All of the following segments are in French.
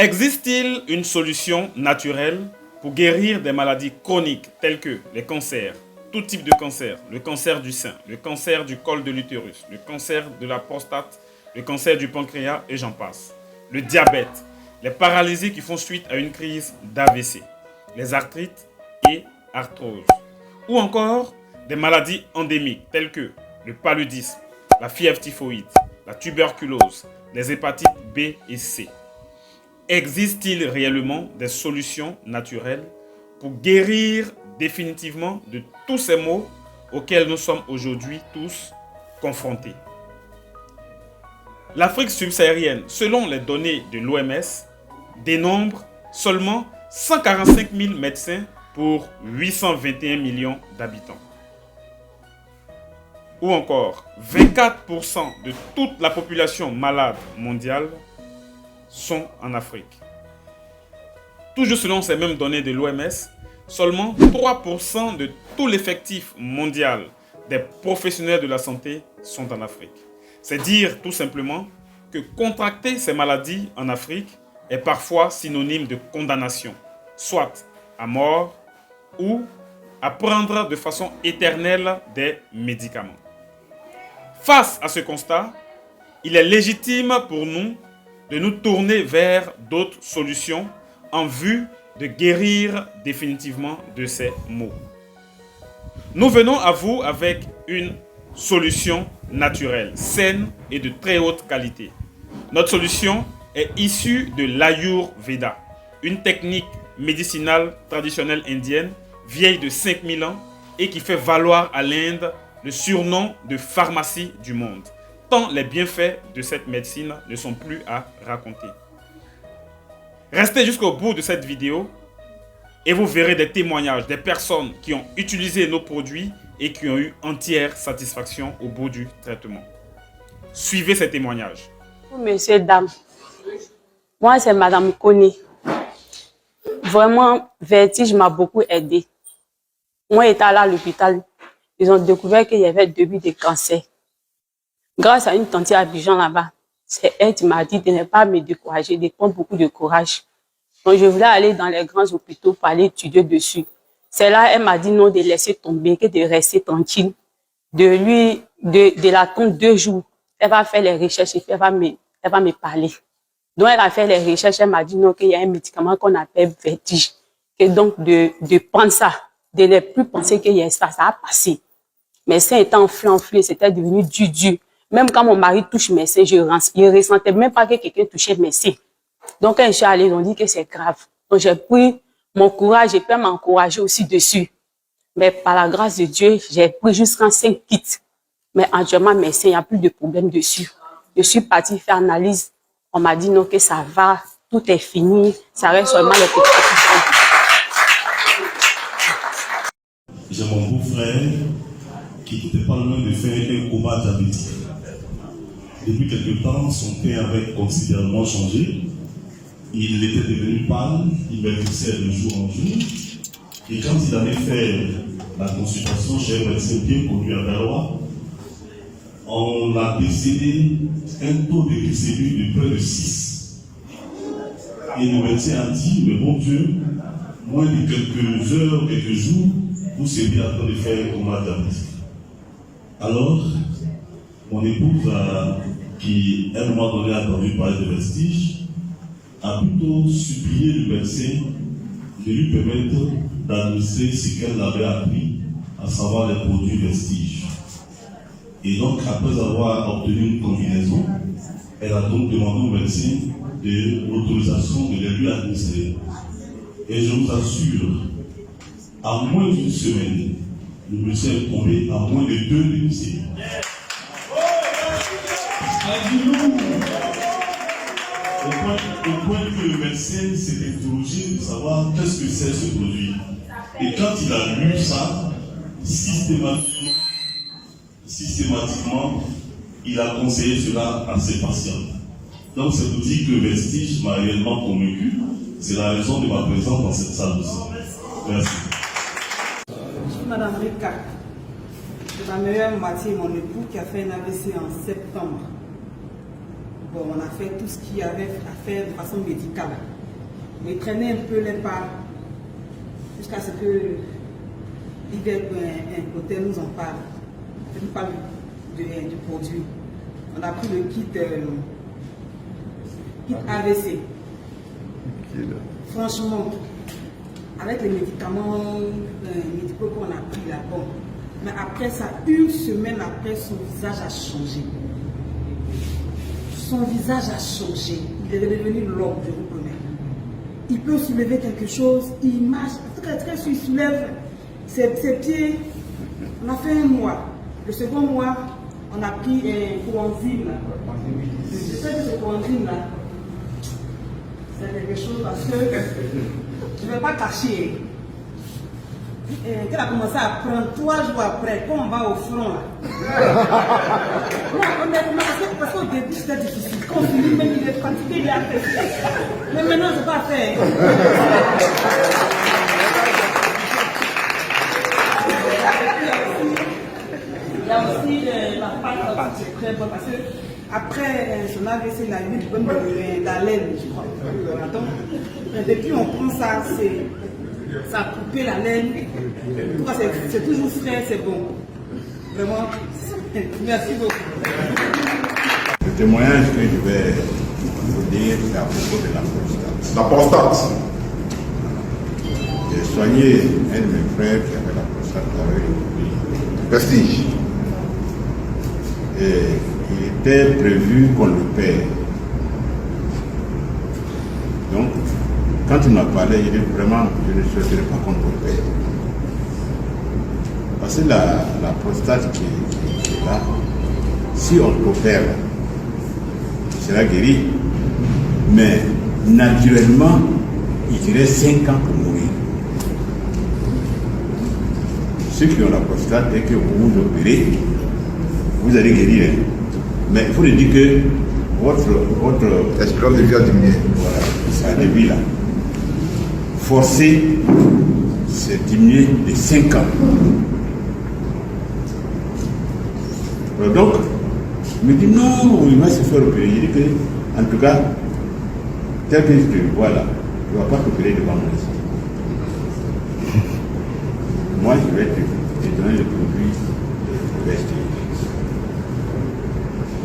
Existe-t-il une solution naturelle pour guérir des maladies chroniques telles que les cancers, tout type de cancer, le cancer du sein, le cancer du col de l'utérus, le cancer de la prostate, le cancer du pancréas et j'en passe, le diabète, les paralysies qui font suite à une crise d'AVC, les arthrites et arthroses, ou encore des maladies endémiques telles que le paludisme, la fièvre typhoïde, la tuberculose, les hépatites B et C. Existe-t-il réellement des solutions naturelles pour guérir définitivement de tous ces maux auxquels nous sommes aujourd'hui tous confrontés? L'Afrique subsaharienne, selon les données de l'OMS, dénombre seulement 145 000 médecins pour 821 millions d'habitants. Ou encore, 24% de toute la population malade mondiale sont en Afrique. Toujours selon ces mêmes données de l'OMS, seulement 3% de tout l'effectif mondial des professionnels de la santé sont en Afrique. C'est dire tout simplement que contracter ces maladies en Afrique est parfois synonyme de condamnation, soit à mort ou à prendre de façon éternelle des médicaments. Face à ce constat, il est légitime pour nous de nous tourner vers d'autres solutions en vue de guérir définitivement de ces maux. Nous venons à vous avec une solution naturelle, saine et de très haute qualité. Notre solution est issue de l'Ayurveda, une technique médicinale traditionnelle indienne vieille de 5000 ans et qui fait valoir à l'Inde le surnom de pharmacie du monde, tant les bienfaits de cette médecine ne sont plus à raconter. Restez jusqu'au bout de cette vidéo et vous verrez des témoignages des personnes qui ont utilisé nos produits et qui ont eu entière satisfaction au bout du traitement. Suivez ces témoignages. Monsieur, dame, moi c'est Madame Kone. Vraiment, vertige m'a beaucoup aidé. Moi, j'étais allée à l'hôpital. Ils ont découvert qu'il y avait 2 début de cancer. Grâce à une tante à Abidjan là-bas, c'est elle qui m'a dit de ne pas me décourager, de prendre beaucoup de courage. Donc, je voulais aller dans les grands hôpitaux pour aller étudier dessus. C'est là, elle m'a dit non, de laisser tomber, que de rester tranquille, de l'attendre 2 jours. Elle va faire les recherches et puis elle va me parler. Donc, elle a fait les recherches, elle m'a dit non, qu'il y a un médicament qu'on appelle vertige. Et donc, de prendre ça, de ne plus penser qu'il y a ça, ça a passé. Mes seins étaient enflés, c'était devenu dur. Même quand mon mari touche mes seins, je ressentais même pas que quelqu'un touchait mes seins. Donc, quand je suis allée, ils ont dit que c'est grave. Donc, j'ai pris mon courage et puis m'encourager aussi dessus. Mais par la grâce de Dieu, j'ai pris jusqu'en 5 kits. Mais actuellement, mes seins, il n'y a plus de problème dessus. Je suis partie faire analyse. On m'a dit non, que ça va, tout est fini, ça reste seulement les petits. J'ai mon beau-frère qui n'était pas loin de faire un coma diabétique. Depuis quelque temps, son teint avait considérablement changé. Il était devenu pâle, il maigrissait de jour en jour. Et quand il avait fait la consultation chez un médecin bien connu à Galois, on a décédé un taux de glycémie de près de 6. Et le médecin a dit, mais bon Dieu, moins de quelques heures, quelques jours, vous seriez en train de faire un coma diabétique. Alors, mon épouse, qui à un moment donné a entendu parler de Vestige, a plutôt supplié le médecin de lui permettre d'administrer ce qu'elle avait appris, à savoir les produits Vestige. Et donc, après avoir obtenu une combinaison, elle a donc demandé au médecin de l'autorisation de les lui administrer. Et je vous assure, à moins d'une semaine, le monsieur est tombé à moins de 2 glycémies. Au point que le médecin s'est interrogé de savoir qu'est-ce que c'est ce produit. Et quand il a lu ça, systématiquement, il a conseillé cela à ses patients. Donc c'est pour dire que le Vestige m'a réellement convaincu. C'est la raison de ma présence dans cette salle aussi. Merci. Je suis Madame Rika. C'est ma meilleure moitié, mon époux, qui a fait un AVC en septembre. Bon, on a fait tout ce qu'il y avait à faire de façon médicale. Mais traîner un peu les pas jusqu'à ce que un hôtel nous en parle. Il nous parle du produit. On a pris le kit AVC. Franchement, avec les médicaments médicaux qu'on a pris là, bon. Mais après ça, une semaine après, son visage a changé. Son visage a changé. Il est devenu l'homme, je vous promets. Il peut soulever quelque chose, il marche. En tout cas, il soulève ses pieds. On a fait un mois. Le second mois, on a pris un coenzyme là. Je sais que ce coenzyme là, c'est quelque chose parce que je ne vais pas cacher. Qu'elle a commencé à prendre 3 jours après, quand on va au front là. Non, honnêtement, parce qu'au début c'était difficile. Quand on finit, même il est fatigué, il est apprécié. Mais maintenant, je ne sais pas faire. Il y a aussi la pâte, c'est très bon parce que après son AVC, il a eu du bon de la laine, je crois. Depuis on prend ça, ça a coupé la laine. En tout cas, c'est toujours frais, c'est bon. Vraiment, merci beaucoup. Le témoignage que je vais vous dire, c'est à propos de la prostate. La prostate. J'ai soigné un de mes frères qui avait la prostate avec le Vestige. Et il était prévu qu'on le paie. Donc, quand il m'a parlé, il dit vraiment, je ne souhaiterais pas qu'on le paie. Parce que la prostate qui est là, si on l'opère, il sera guéri. Mais naturellement, il dirait 5 ans pour mourir. Ceux qui ont la prostate, dès que vous vous opérez, vous allez guérir. Mais il faut le dire que votre Espérance de vie a diminué. voilà, ça début là. Forcer, c'est diminuer de 5 ans. Alors donc, il me dit non, il va se faire opérer. Il dit que, en tout cas, tel que je le vois là, tu ne vas pas t'opérer devant moi ici. Moi, je vais te donner le produit de Vestige.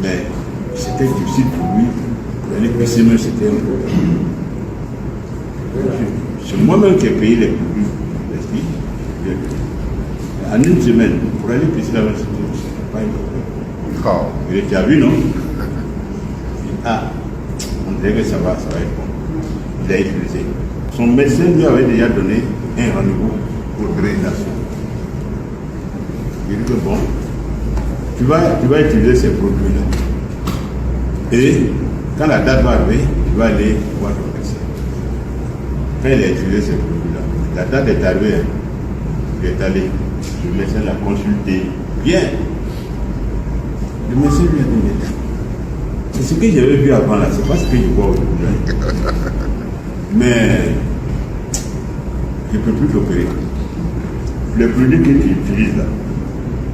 Mais c'était difficile pour lui. Pour aller passer même, c'était un problème. C'est moi-même qui ai payé les produits Vestige. En une semaine, pour aller pisser là-bas, c'était pas un problème. Il était à vu, non? Ah, on dirait que ça va être bon. Il a utilisé. Son médecin lui avait déjà donné un rendez-vous pour drainisation. Il dit que bon, tu vas utiliser ces produits-là. Et quand la date va arriver, tu vas aller voir ton médecin. Quand il a utilisé ces produits-là, la date est arrivée, il est allé, le médecin l'a consulté bien. Le médecin lui a dit, c'est ce que j'avais vu avant là, c'est pas ce que je vois aujourd'hui. Mais je ne peux plus l'opérer. Le produit que tu utilises là,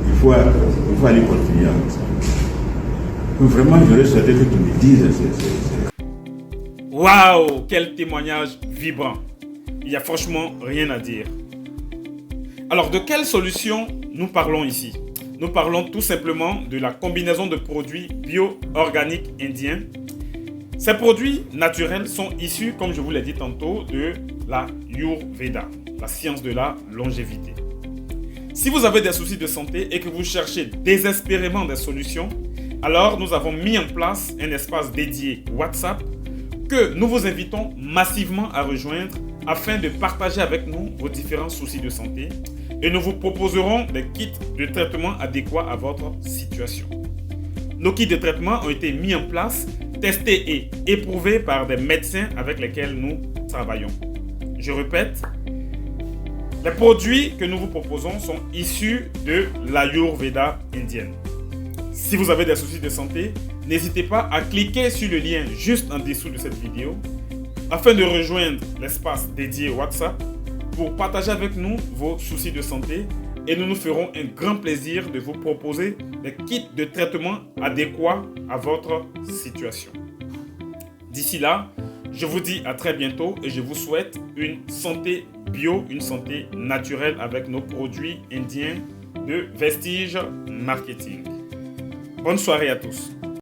il faut aller continuer avec ça. Donc vraiment, j'aurais souhaité que tu me dises. Waouh, quel témoignage vibrant. Il n'y a franchement rien à dire. Alors, de quelle solution nous parlons ici? Nous parlons tout simplement de la combinaison de produits bio-organiques indiens. Ces produits naturels sont issus, comme je vous l'ai dit tantôt, de la Ayurveda, la science de la longévité. Si vous avez des soucis de santé et que vous cherchez désespérément des solutions, alors nous avons mis en place un espace dédié WhatsApp que nous vous invitons massivement à rejoindre afin de partager avec nous vos différents soucis de santé et nous vous proposerons des kits de traitement adéquats à votre situation. Nos kits de traitement ont été mis en place, testés et éprouvés par des médecins avec lesquels nous travaillons. Je répète, les produits que nous vous proposons sont issus de l'Ayurveda indienne. Si vous avez des soucis de santé, n'hésitez pas à cliquer sur le lien juste en dessous de cette vidéo afin de rejoindre l'espace dédié WhatsApp pour partager avec nous vos soucis de santé et nous nous ferons un grand plaisir de vous proposer des kits de traitement adéquats à votre situation. D'ici là, je vous dis à très bientôt et je vous souhaite une santé bio, une santé naturelle avec nos produits indiens de Vestige Marketing. Bonne soirée à tous.